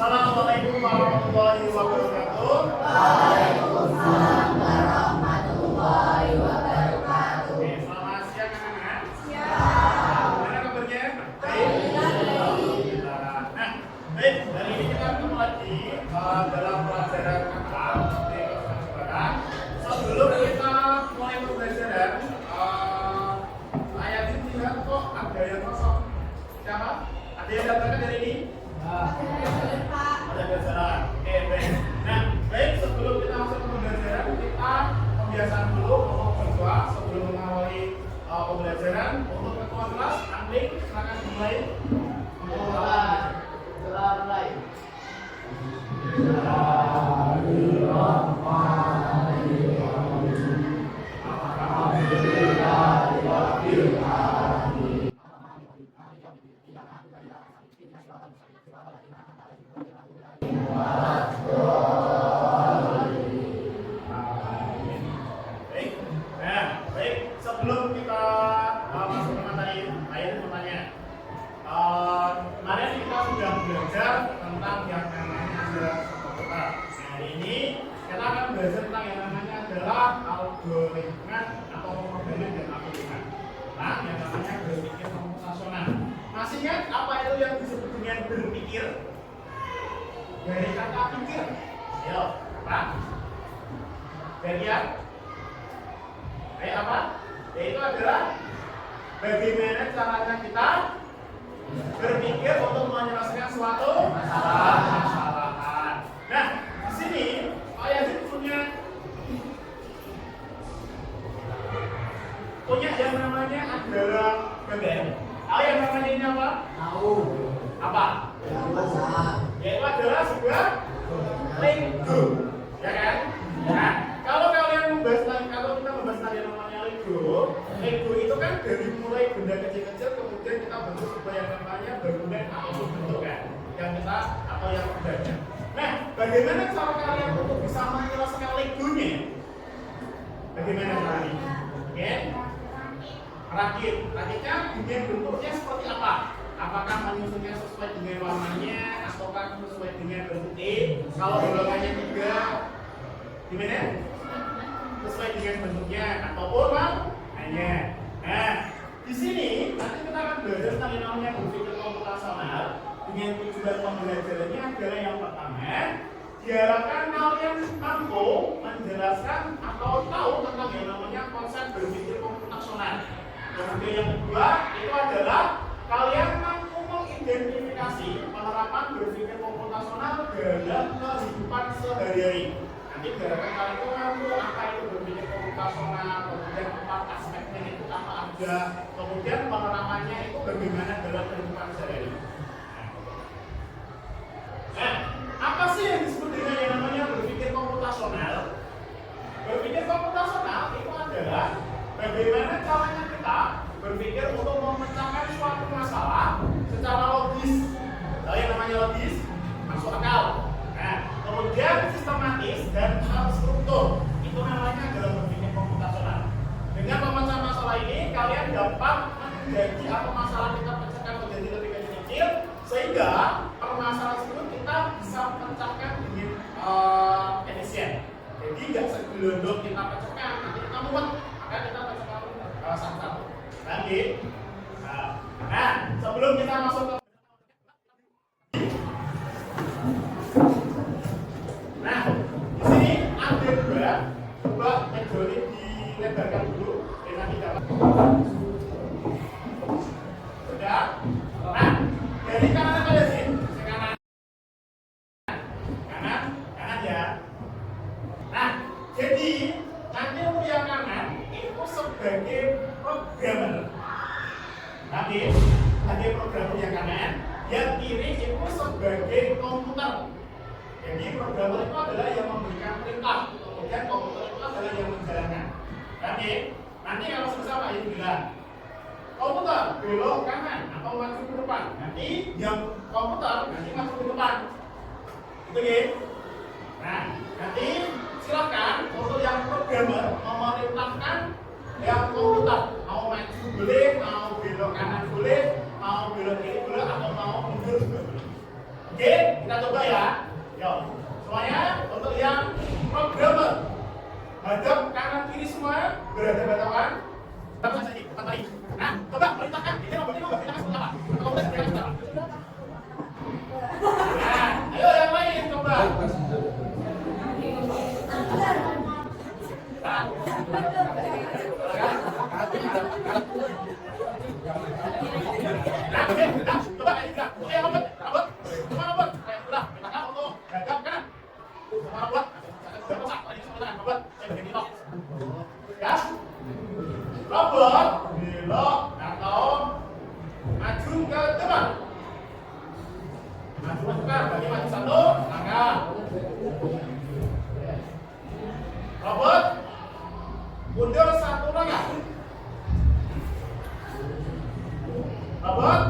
Assalamualaikum warahmatullahi wabarakatuh. Waalaikumsalam warahmatullahi wabarakatuh. Oke, selamat siang anak-anak. Siang. Gimana kabarnya? Baik. Alhamdulillah. Nah, baik. Hari ini kita ketemu lagi dalam pelajaran akal di kelas sekarang. Sebelum kita mulai pembelajaran, ayat ini lihat kok ada yang kosong. Siapa? Ada yang daftarkan hari ini? Ada pembelajaran. Oke, baik. Nah, baik, sebelum kita masuk ke pembelajaran, kita pembiasaan dulu untuk berdoa sebelum mengawali pembelajaran. Untuk ketua kelas, Anding, silakan dimulai. Untuk mulai. Baik. Nah, baik. Sebelum kita masuk ke materi ayat pertanyaan, kemarin kita sudah belajar tentang yang namanya adalah kota. Nah, hari ini kita akan belajar tentang yang namanya adalah algoritma atau programming dan algoritma. Nah, yang namanya berpikir komputasional. Masih ingat apa itu yang disebut dengan berpikir? Dari kata pikir. Ayo, apa? Bagian? Kayak apa? Yaitu adalah bagaimana caranya kita berpikir untuk menyelesaikan suatu masalah. Nah, di sini ayat ini punya yang namanya adalah bagian. Yang namanya ini apa? Tahu. Apa? Masak. Yaitu adalah sebuah Lego, ya kan? Nah, kalau kalian kalau kita membahas tentang yang namanya Lego itu kan dari mulai benda kecil-kecil kemudian kita bentuk sebuah yang namanya bangunan atau bentuk kan, yang kita atau yang berdaya. Nah, bagaimana cara kalian untuk bisa menyelesaikan Legonya? Bagaimana caranya? Oke? Rakitnya dengan bentuknya seperti apa? Apakah menyusunnya sesuai dengan warnanya ataukah sesuai dengan bentuk E? Kalau golongannya 3, gimana? Sesuai dengan bentuknya ataupun warnanya. Nah, di sini nanti kita akan belajar tentang yang namanya berpikir komputasional. Dengan tujuan pembelajarannya adalah yang pertama, diharapkan kalian mampu menjelaskan atau tahu tentang yang namanya konsep berpikir komputasional. Kemudian yang kedua itu adalah kalian mampu mengidentifikasi penerapan berpikir komputasional dalam kehidupan sehari-hari. Nanti diharapkan kalian itu mampu apa itu berpikir komputasional, kemudian 4 aspeknya itu apa aja, kemudian penerapannya itu bagaimana dalam kehidupan sehari-hari. Nah, apa sih yang disebut dengan yang namanya berpikir komputasional? Berpikir komputasional itu adalah bagaimana caranya kita berpikir untuk memecahkan suatu masalah secara logis. Lalu yang namanya logis, masuk akal. Nah, kemudian sistematis dan terstruktur. Itu namanya adalah berpikir komputasional. Dengan memecah masalah ini, kalian dapat menjadi atau masalah kita pecahkan menjadi lebih kecil, sehingga permasalahan tersebut kita bisa pecahkan dengan efisien. Jadi nggak segelondong kita pecahkan, nanti kita mumet, maka kita pecahkan satu-satu. Lagi. Nah, sebelum kita masuk ke nah, di sini ada dua metode dilebarkan dulu dengan 3. Sudah? Nah, dari kanan apa ya sih? Kanan ya. Nah, jadi nanti untuk yang kanan itu sebagai programmer. Nanti ada programmer yang kanan, yang kiri itu sebagai komputer. Jadi programmer itu adalah yang memberikan perintah, kemudian komputer itu adalah yang menjalankan. Nanti kalau selesai Pak Ibu bilang, komputer belok kanan atau maju ke depan. Nanti yang komputer nanti masuk ke depan. Gitu ya. Nah, nanti silakan untuk yang programmer memerintahkan yang komputer mau maju boleh, mau belok kanan boleh, mau belok kiri boleh, atau mau mundur juga boleh. Oke, kita coba ya. Hadap kanan kiri semua berhadapan-hadapan. Nah, coba perintahkan. Ini perintahkan seperti apa? Kalau udah seperti apa? Nah, ayo yang lain coba. Robot belok atau maju ke depan. Maju bagi maju satu langkah. Robot mundur satu langkah. Robot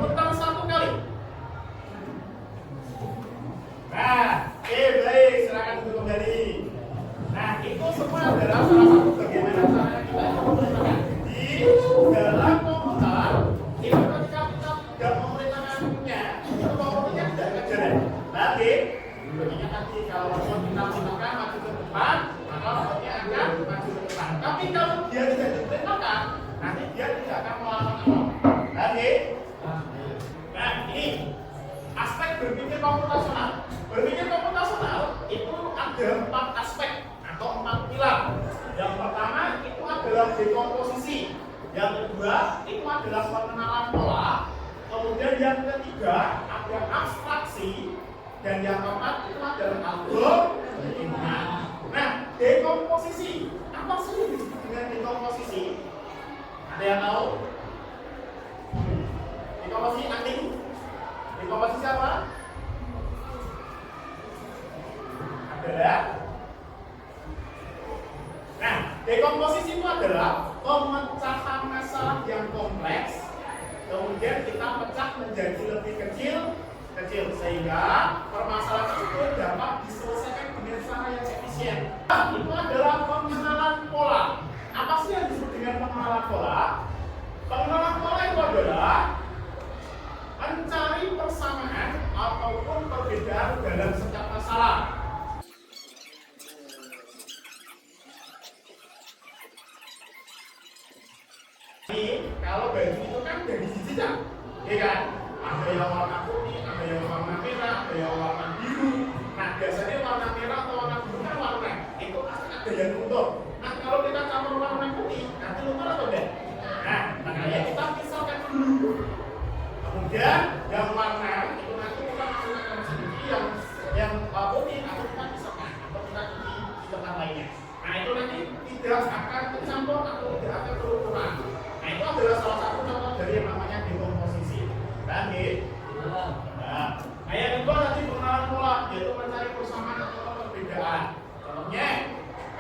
putar satu kali. Nah, baik, silakan duduk kembali. Nah, itu semua adalah salah satu bagaimana caranya kita memerintahkan. Di dalam komputer, itu ketika kita tidak memerintahkannya, itu komputernya tidak kejaran. Tapi, begini nanti kalau robot kita perintahkan maju ke depan, maka robotnya akan maju ke depan. Tapi kalau dia tidak diperintahkan, nanti dia tidak akan melakukan apa-apa. Oke? Nah, ini aspek berpikir komputasional. Berpikir komputasional itu ada 4 aspek atau 4 pilar. Yang pertama itu adalah dekomposisi. Yang kedua itu adalah pengenalan pola. Kemudian yang ketiga ada abstraksi. Dan yang keempat itu adalah algoritma. Nah, dekomposisi. Apa sih yang disebut dengan dekomposisi? Ada yang tahu? Dekomposisi anting? Dekomposisi apa? Adalah. Nah, dekomposisi itu adalah pemecahan masalah yang kompleks, kemudian kita pecah menjadi lebih kecil sehingga permasalahan tersebut dapat diselesaikan dengan cara yang efisien. Nah, itu adalah pengenalan pola. Apa sih yang disebut dengan pengenalan pola? Pengenalan pola itu adalah mencari persamaan ataupun perbedaan dalam setiap masalah. Kalau baju itu kan dari sisi kan, ya kan? Ada yang warna putih, ada yang warna merah, ada yang warna biru. Nah, biasanya warna merah atau warna biru kan warna itu pasti ada yang luntur. Nah, kalau kita campur warna putih, nanti luntur atau enggak? Nah, makanya kita pisahkan dulu. Kemudian yang warna itu nanti kita masukkan ke mesin cuci yang putih atau kita pisahkan atau kita cuci di tempat lainnya. Nah, itu nanti tidak akan tercampur atau tidak akan kelunturan. Nah, itu adalah salah satu contoh dari yang namanya dekomposisi. Nah, yang kedua nanti pengenalan pola, yaitu mencari persamaan atau perbedaan. Contohnya,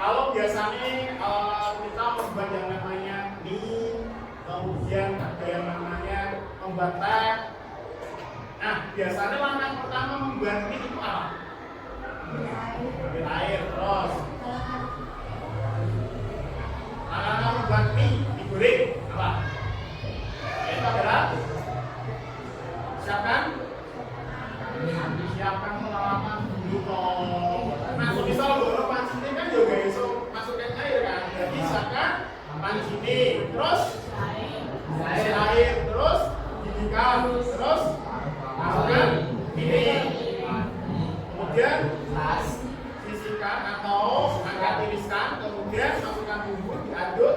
kalau biasanya kita membuat yang namanya mie, kemudian ada yang namanya membuat teh. Nah, biasanya langkah pertama membuat mie itu apa? Ambil air, terus langkah membuat mie digoreng apa? Itu adalah siapkan peralatan dulu. Nah, misal kalau panci ini kan juga iso masukin air kan. Jadi siapkan panci ini, terus air, terus didihkan, terus masukkan ini. Kemudian sisihkan atau angkat tiriskan, kemudian masukkan bumbu, diaduk,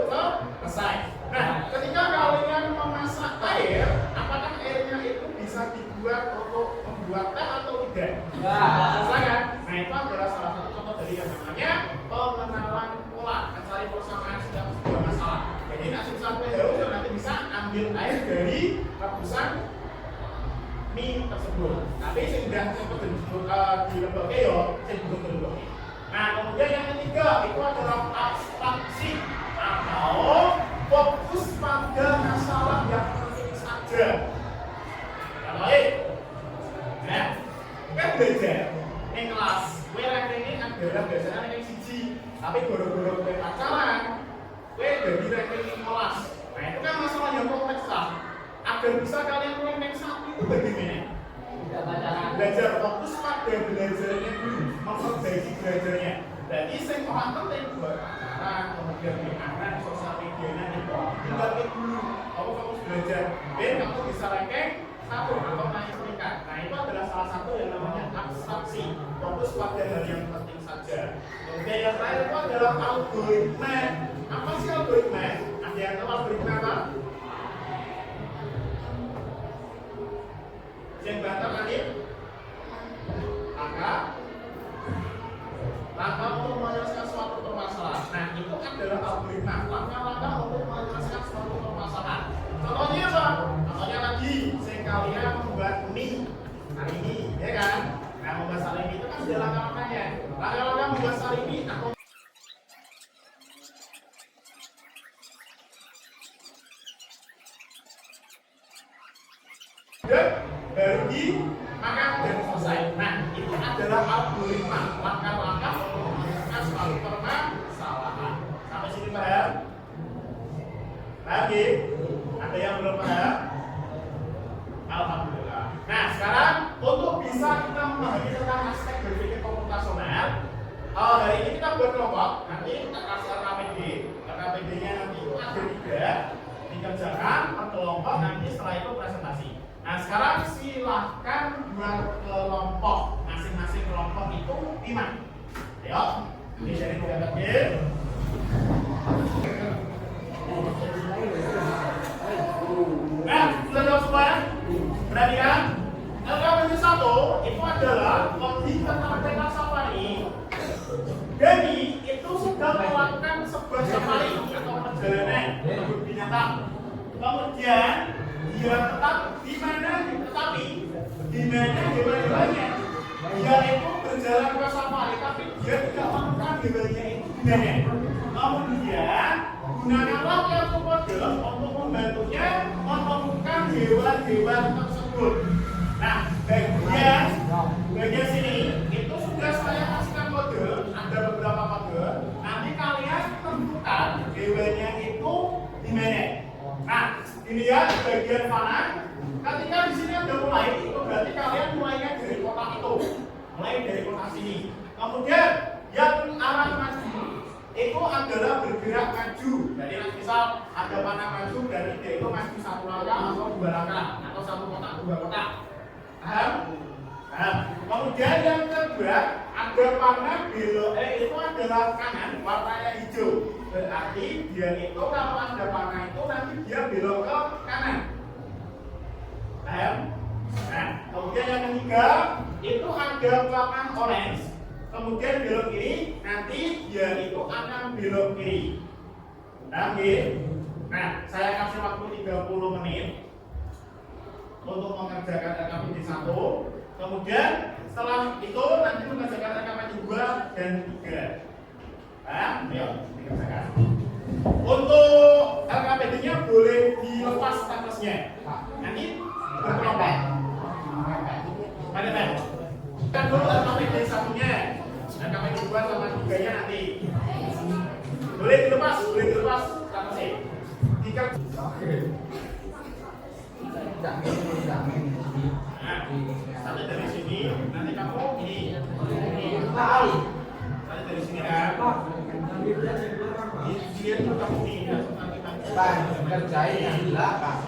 selesai. Nah, ketika kalian memasak air, apakah airnya itu bisa dibuat untuk membuat teh atau tidak? Selesai kan? Nah, itu adalah salah satu contoh dari yang namanya pengenalan pola, mencari persamaan setiap sebuah masalah. Jadi nanti sampai haus nanti bisa ambil air dari rebusan mie tersebut. Tapi sudah sempat di lembaga yo, saya belum lembaga. Nah, kemudian yang ketiga itu adalah abstraksi atau fokus pada masalah yang penting saja. Yang lain, ya, kan belajar di kelas. Kue ranking adalah biasanya ranking siji, tapi goro-goro kue pacaran, kue dari ranking kelas. Nah, itu kan masalah yang kompleks lah. Agar bisa kalian ranking 1 itu bagaimana? Belajar fokus pada belajarnya dulu, memperbaiki belajarnya. Berarti sing paling penting buat pacaran, kemudian anak sosial medianya itu tinggal dulu. Kamu fokus belajar, ben kamu bisa ranking satu atau naik peringkat. Nah itu adalah salah satu yang namanya abstraksi. Fokus pada hal yang penting saja. Kemudian yang terakhir itu adalah algoritma. Apa sih algoritma? Ada yang tahu algoritma apa? Yang bantah tadi? Langkah untuk menyelesaikan suatu permasalahan. Nah, itu adalah algoritma. Langkah-langkah untuk menyelesaikan suatu permasalahan. Contohnya apa? Contohnya lagi, kalian membuat mie hari ini, ya kan? Nah, membuat salimi itu kan sudah langkah-langkahnya. Langkah-langkah membuat salimi, aku baru dimakan dan selesai. Nah, itu adalah algoritma, langkah-langkah untuk menyelesaikan suatu permasalahan. Sampai sini paham? Lagi? Ada yang belum paham? Alhamdulillah. Nah, sekarang untuk bisa kita memahami tentang aspek berpikir komputasional, hari ini kita buat kelompok. Nanti kita kasih RKPD. RKPD-nya nanti itu ada 3 dikerjakan per kelompok. Nanti setelah itu presentasi. Nah, sekarang silahkan buat kelompok. Masing-masing kelompok itu 5. Ayo, ini dari RKPD. Nah, sudah tahu semua? Perhatikan, LKPD 1 itu adalah logika matematika safari. Jadi itu sudah melakukan sebuah safari atau perjalanan menuju binatang. Kemudian dia tetap di mana, tetapi di mana hewan-hewannya. Dia itu berjalan ke safari, tapi dia tidak menemukan hewannya itu di mana. Kemudian gunakanlah kartu kode untuk membantunya menemukan hewan-hewan tersebut. Nah, bagian sini itu sudah saya kasihkan kode, ada beberapa kode. Nanti kalian tentukan hewannya itu di mana. Nah, dilihat bagian kanan. Ketika di sini ada mulai, itu berarti kalian mulainya dari kotak itu, mulai dari kotak sini. Kemudian yang arah maju itu adalah bergerak maju. Jadi misal ada panah maju, berarti dia itu maju 1 langkah atau 2 langkah atau 1 kotak 2 kotak. Paham? Paham? Kemudian yang kedua ada panah belok, itu adalah kanan, warnanya hijau. Berarti dia itu kalau ada panah itu nanti dia belok ke kanan. Paham? Nah, kemudian yang ketiga itu ada panah orange. Kemudian belok kiri, nanti dia itu akan belok kiri. Nah, saya kasih waktu 30 menit untuk mengerjakan RKPD 1. Kemudian setelah itu nanti mengerjakan RKPD 2 dan 3. Nah, ayo dikerjakan. Untuk RKPD-nya boleh dilepas statusnya. Nanti berkelompok. Ada kan dulu RKPD 1-nya. RKPD 2 sama 3-nya nanti. Boleh dilepas statusnya. Nah, sampai dari sini nanti kamu ini sampai dari sini kan dia tuh kamu ini nanti kerjain yang di belakang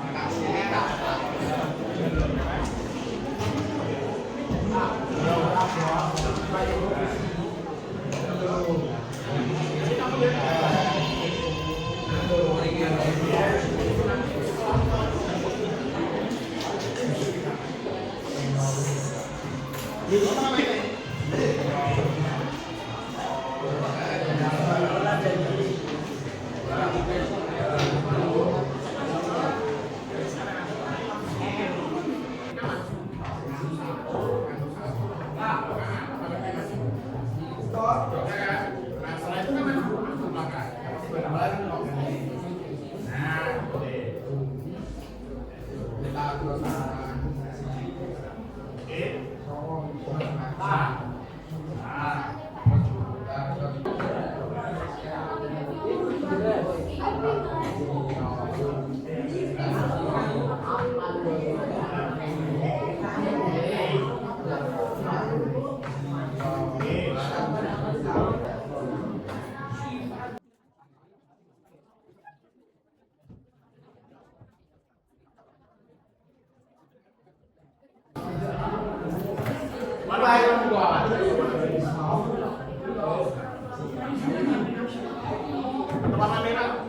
Mana yang dua? Warna merah.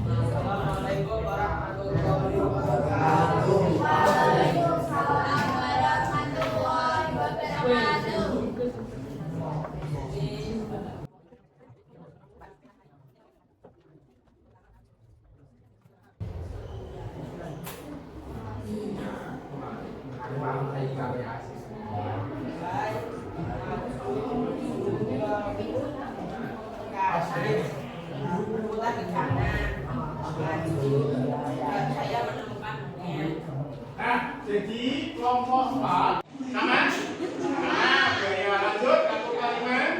Assalamualaikum warahmatullahi wabarakatuh. Waalaikumsalam warahmatullahi wabarakatuh. Saya menemukannya. Nah, jadi kelompok 4 sama? Nah, oke, lanjut satu kalimat.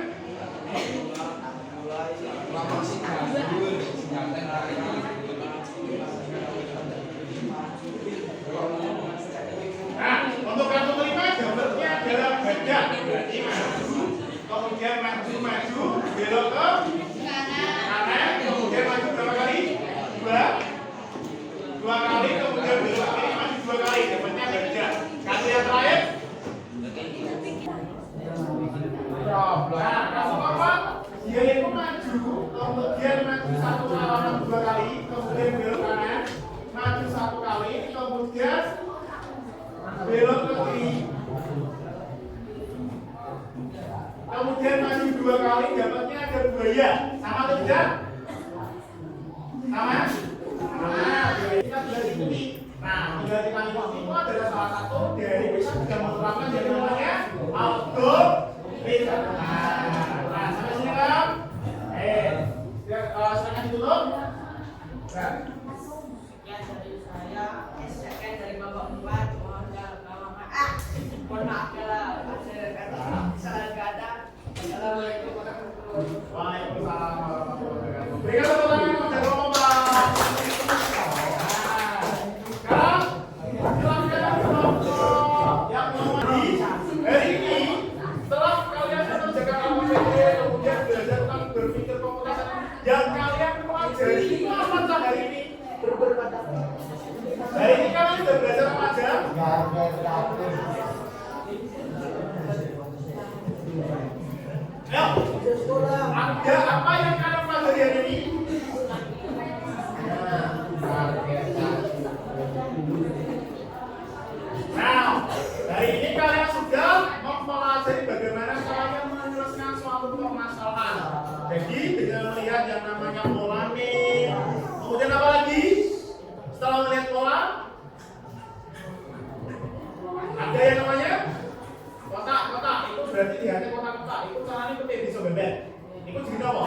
Nah, untuk kartu kelima gambarnya adalah badan, berarti maju, kemudian maju, belok ke kanan, kemudian maju berapa kali? Dua kali, kemudian belok kiri maju 2 kali, dapatnya badan. Kartu yang terakhir. Nah, kalau apa? Dia itu maju, kemudian maju 1 lawan 2 kali, kemudian belok kanan, maju 1 kali, kemudian belok ke kiri, kemudian maju 2 kali, dapatnya ada buaya. Sama atau tidak? Sama? Nah, kita sudah diikuti. Nah, tinggal kita ikuti itu adalah salah satu dari kita sudah menerapkan yang namanya auto-reader. Nah, sampai sini kan? Silakan ditutup. Nah. Ya, dari saya, sekian dari Bapak Bupati, mohon maaf kalau ada kata salah kata. Assalamualaikum warahmatullahi wabarakatuh. Waalaikumsalam warahmatullahi wabarakatuh. Berikan tepuk tangan untuk jago Bapak. Sekarang silakan kelompok yang mengundi hari ini. Setelah kalian mengerjakan APBD, kemudian belajar tentang berpikir komputer, yang kalian pelajari itu apa saja hari ini? Hari ini kalian sudah belajar apa aja? Ayo, ada apa yang kalian pelajari hari ini? Nah, hari ini kalian sudah mempelajari bagaimana kalian menyelesaikan suatu permasalahan. Jadi dengan melihat yang namanya pola nih. Kemudian apa lagi? Setelah melihat pola, ada yang namanya kotak. Itu berarti dilihatnya kotak. Itu caranya petik bisa bebek. Itu jenis apa?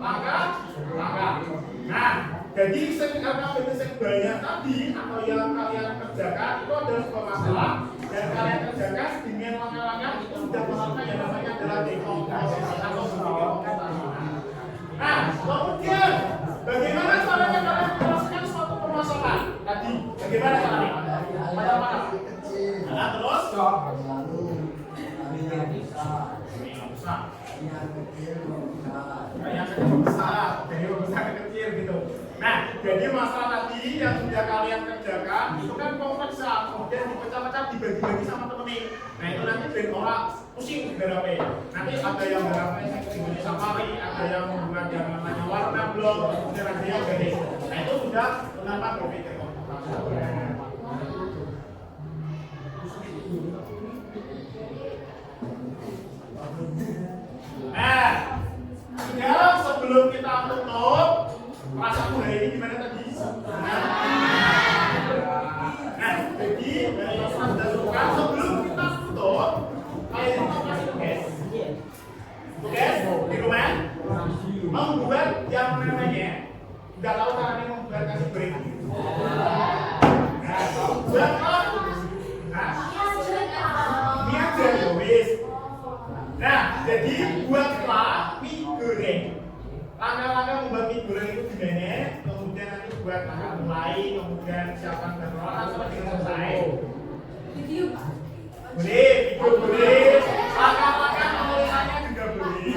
Langkah. Nah, jadi karena yang banyak tadi atau yang kalian kerjakan itu adalah sebuah masalah dan kalian kerjakan dengan langkah-langkah itu sudah melakukan yang namanya adalah dekomposisi atau komputasi. Nah, kemudian bagaimana caranya kalian menyelesaikan suatu permasalahan tadi? Bagaimana caranya? Mana? Nah, terus? Yang besar, dari besar ke kecil gitu. Nah, jadi masalah tadi yang sudah kalian kerjakan itu kan kompleks, kemudian dipecah-pecah dibagi-bagi sama temen. Nah, itu nanti ben orang pusing berapa. Nanti ada yang berapa Indonesia Safari, ada yang membuat yang namanya warna blok, kemudian ada yang garis. Nah, itu sudah kenapa berpikir komputer. Nah, sekarang sebelum kita tutup, perasaanmu hari ini gimana tadi? Nah, jadi dari yang sudah suka sebelum kita tutup, kalian itu kasih tugas di rumah, membuat yang namanya, nggak tahu caranya membuat kasih break. Nah, buat apa? Nah, ini aja wis. Nah, jadi buatlah mie goreng. Langkah-langkah membuat mie goreng itu gimana? Kemudian nanti buat langkah mulai, kemudian siapkan bahan sampai dengan selesai. Video Pak. Boleh, video boleh. Langkah-langkah penulisannya juga boleh.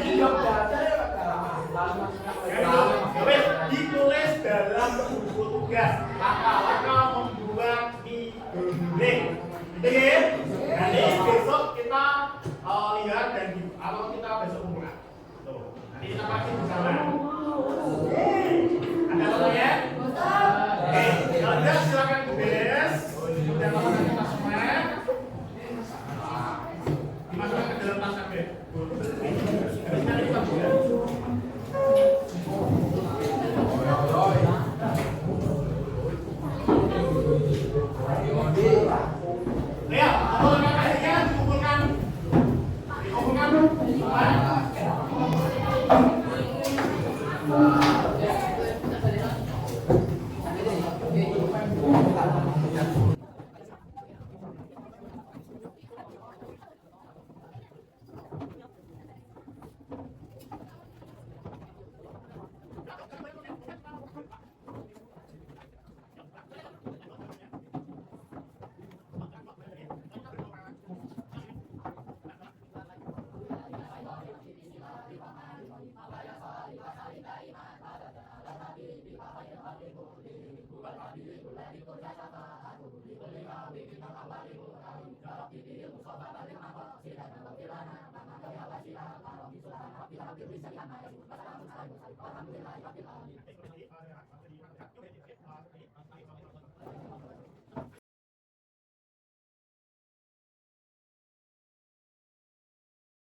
tugas. Laka-laka membuat hidung. Oke? Nanti besok kita lihat dan kalau kita besok kumpulkan. Tuh, nanti kita praktik bersama. Ada pertanyaan? Oke, kalau tidak silakan beres. Sudah lama kita semua. Dimasukkan ke dalam tas kabel. Habis nanti kita buka. Ya, kumpulkan akhirnya, dikumpulkan.